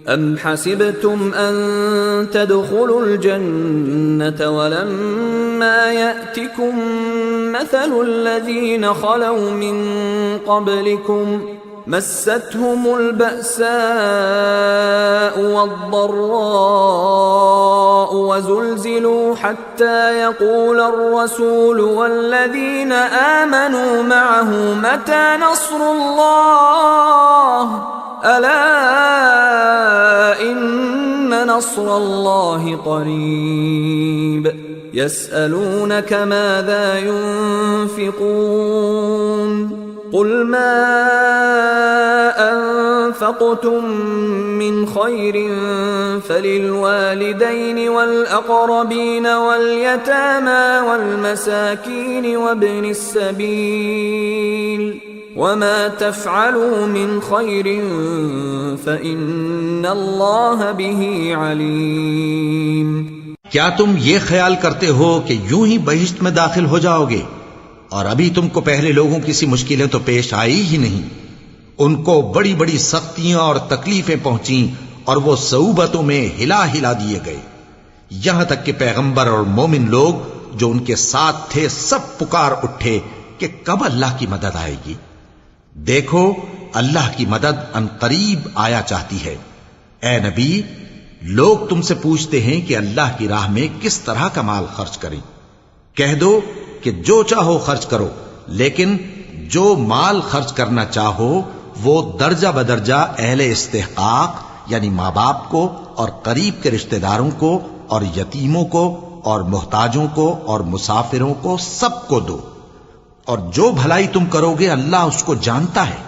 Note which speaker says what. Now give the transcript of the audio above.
Speaker 1: أم حسبتم أن تدخلوا الجنة ولما يأتكم مثل الذين خلوا من قبلكم مستهم البأساء والضراء وزلزلوا حتى يقول الرسول والذين آمنوا معه متى نصر الله ألا إن نصر الله قريب يسألونك ماذا ينفقون قل ما أنفقتم من خير فللوالدين والأقربين واليتامى والمساكين وابن السبيل وما تفعلوا من خير فإن الله به عليم।
Speaker 2: क्या तुम ये ख्याल करते हो कि यूं ही बहिश्त में दाखिल हो जाओगे और अभी तुमको पहले लोगों की सी मुश्किलें तो पेश आई ही नहीं। उनको बड़ी बड़ी सख्तियां और तकलीफें पहुंची और वो सऊबतों में हिला हिला दिए गए, यहां तक कि पैगंबर और मोमिन लोग जो उनके साथ थे सब पुकार उठे कि कब अल्लाह की मदद आएगी। देखो अल्लाह की मदद अनकरीब आया चाहती है। ए नबी, लोग तुमसे पूछते हैं कि अल्लाह की राह में किस तरह का माल खर्च करें। कह दो कि जो चाहो खर्च करो, लेकिन जो माल खर्च करना चाहो वो दर्जा बदर्जा अहले इस्तेहकाक यानी माँ बाप को और करीब के रिश्तेदारों को और यतीमों को और मोहताजों को और मुसाफिरों को सबको दो, और जो भलाई तुम करोगे अल्लाह उसको जानता है।